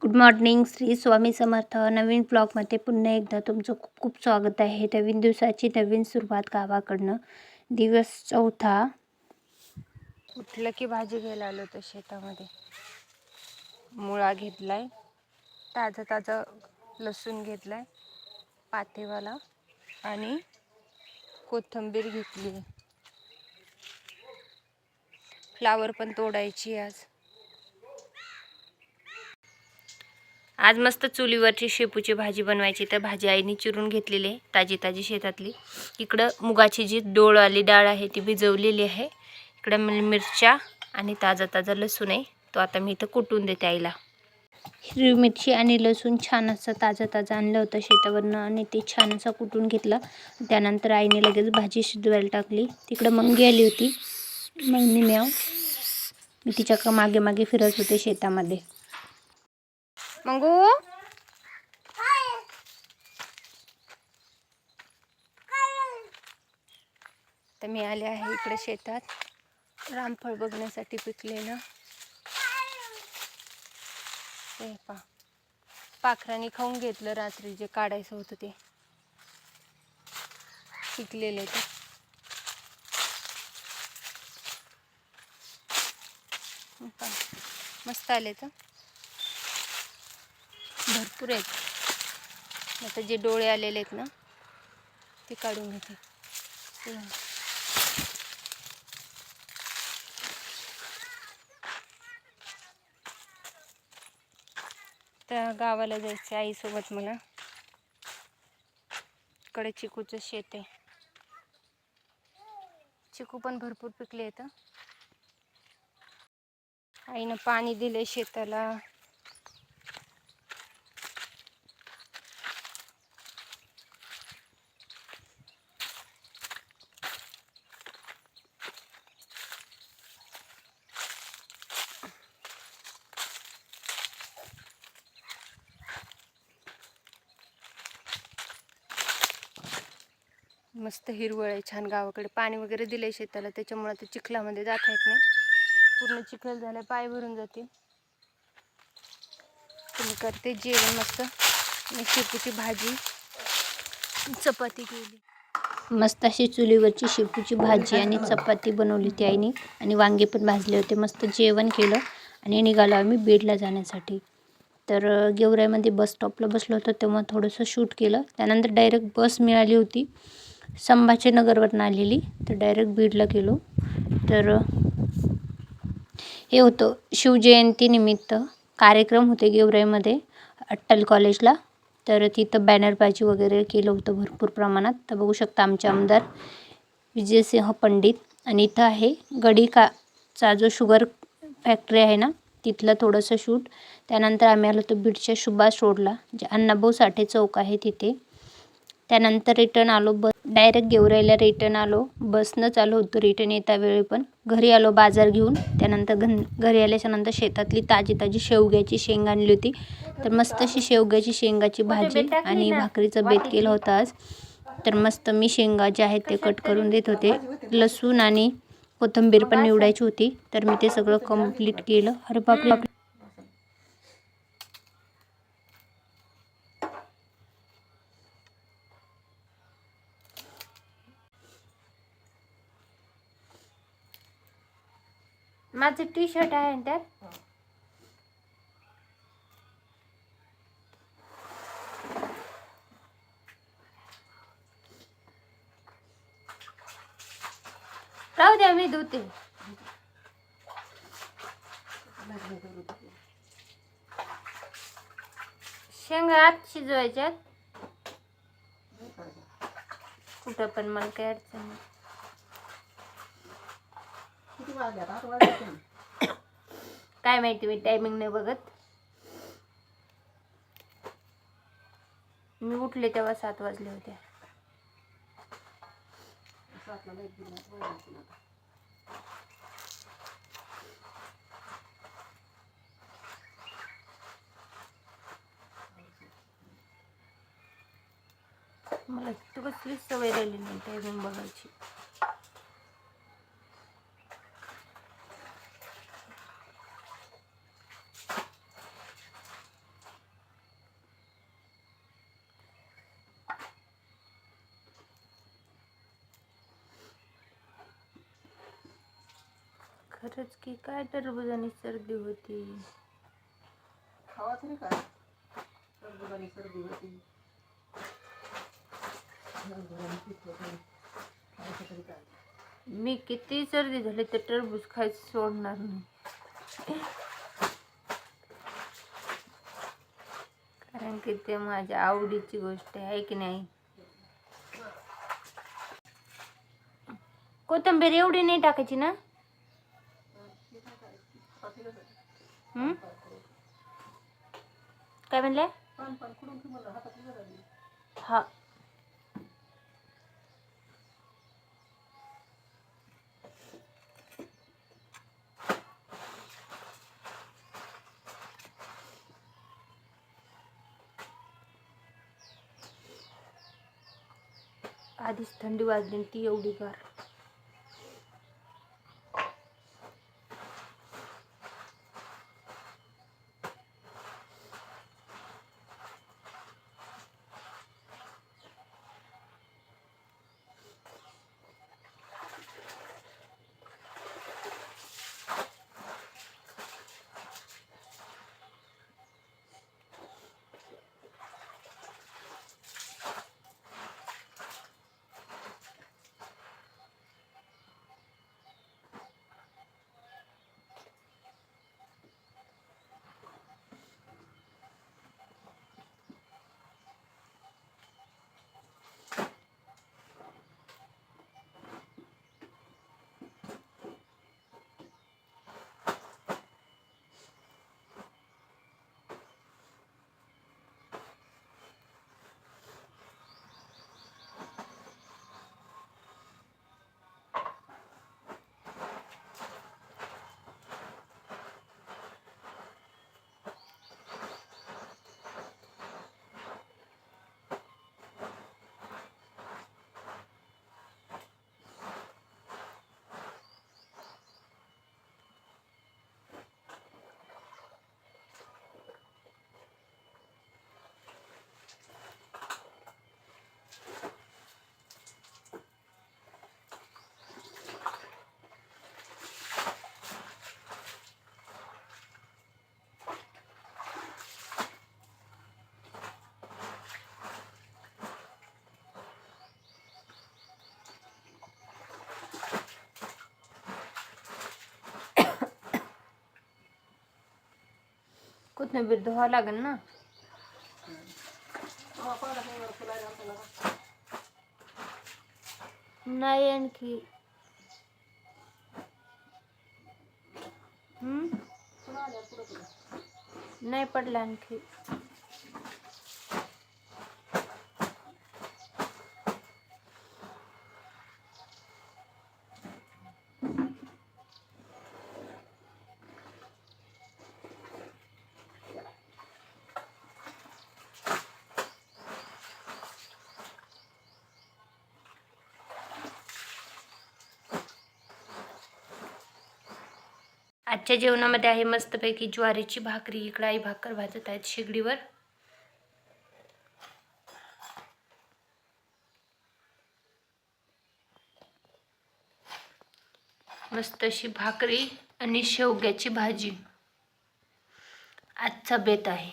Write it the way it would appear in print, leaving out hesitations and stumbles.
Good morning. Shri Swami Samarth. नवीन ब्लॉगमध्ये पुन्हा एकदा तुमचं खूप खूप स्वागत आहे. नवीन दिवसाची नवीन सुरुवात गावाकडनं. दिवस चौथा. उठलं की भाजी घ्यायला आलो होतो शेतामध्ये. मुळा घेतलाय, ताजा ताजा लसूण घेतलाय पातेवाला, आणि कोथिंबीर घेतली. फ्लावर पण तोडायची आज मस्त चुलीवरची शेपूची भाजी बनवायची. तर भाजी आईने चिरून घेतलेली आहे, ताजी ताजी शेतातली. इकडं मुगाची जी डोळवाली डाळ आहे ती भिजवलेली आहे. इकडं मिरच्या आणि ताजा ताजा लसूण आहे, तो आता मी इथं कुटून देते आईला. हिरवी मिरची आणि लसूण छान असं ताजा ताजा आणलं होतं शेतावरनं, आणि ते छान असं कुटून घेतलं. त्यानंतर आईने लगेच भाजी शिजवायला टाकली. तिकडं मंगी आली होती. मंगी म्याव. मी तिच्या मागे मागे फिरत होते शेतामध्ये. मंगू, तर मी आले आहे इकडे शेतात रामफळ बघण्यासाठी पिकलेलं. ते पाखरांनी खाऊन घेतलं रात्री जे काढायचं होतं ते पिकलेले. ते मस्त आले तर भरपूर आहेत. आता जे डोळे आलेले आहेत ना ते काढून घेते. तर गावाला जायचं आईसोबत मला. इकडे चिकूचं शेत आहे. चिकू पण भरपूर पिकले आहेत. आईनं पाणी दिले शेताला. मस्त हिरवळ आहे छान. गावाकडे पाणी वगैरे दिलंय शेताला, त्याच्यामुळे ते चिखलामध्ये जाता येत नाही. पूर्ण चिखल झालं, पाय भरून जातील. तुम्ही करते जेवण मस्त. मी शेपूची भाजी चपाती केली. मस्त अशी चुलीवरची शेपूची भाजी आणि चपाती बनवली ती आईने, आणि वांगे पण भाजले होते. मस्त जेवण केलं आणि निघालो आम्ही बीडला जाण्यासाठी. तर गेवराईमध्ये बस स्टॉपला बसलो होतो तेव्हा थोडंसं शूट केलं. त्यानंतर डायरेक्ट बस मिळाली होती संभाजीनगरवरून आलेली, तर डायरेक्ट बीडला गेलो. तर हे होतं शिवजयंतीनिमित्त कार्यक्रम होते गेवराईमध्ये अट्टल कॉलेजला. तर तिथं बॅनरबाजी वगैरे केलं होतं भरपूर प्रमाणात. तर बघू शकता आमचे आमदार विजयसिंह पंडित. आणि इथं आहे गडीकाचा जो शुगर फॅक्टरी आहे ना तिथलं थोडंसं शूट. त्यानंतर आम्ही आलो होतो बीडच्या सुभाष रोडला, जे अण्णाभाऊ साठे चौक आहे तिथे. त्यानंतर रिटर्न आलो. डायरेक्ट गेवराईला रिटर्न आलो. बसनंच आलो होतो रिटर्न येता वेळी. पण घरी आलो बाजार घेऊन. त्यानंतर घरी आल्याच्या नंतर शेतातली ताजी ताजी शेवग्याची शेंग आणली होती. तर मस्त अशी शेवग्याची शेंगाची भाजी आणि भाकरीचं बेत केलं होतं आज. तर मस्त मी शेंगा जे आहेत ते कट करून देत होते. लसूण आणि कोथिंबीर पण निवडायची होती, तर मी ते सगळं कंप्लीट केलं. अरे बापरे, माझं टी शर्ट आहे त्यात. राहू द्या, मी धुते. शेंगा आत शिजवायच्यात. कुठं पण मला काय अडचण नाही. काय माहिती, मी टायमिंग नाही बघत. मी उठले तेव्हा 7 वाजले होते. मला तू कसलीच सवय राहिली नाही टायमिंग बघायची. खरंच की काय टरबुजानी सर्दी होती. खावा तरी काय टरबुजानी सर्दी होती. टरबुजानी पित्त होतं. खायचं तरी काय. मी किती सर्दी झाली तर टरबूज खायचं सोडणार नाही. कारण की ते माझ्या आवडीची गोष्ट आहे की नाही. कोथिंबीर एवढी नाही टाकायची ना. काय म्हणले. हा आधीच थंडी वाजली ती एवढी गार. कोथिंबीर धुवा लागेल ना. नाही आणखी. नाही पडला आणखी. आजच्या जेवणामध्ये आहे मस्तपैकी ज्वारीची भाकरी. इकडे आई भाकर भाजत आहेत शेगडीवर. मस्त अशी भाकरी आणि शेवग्याची भाजी आजचा बेत आहे.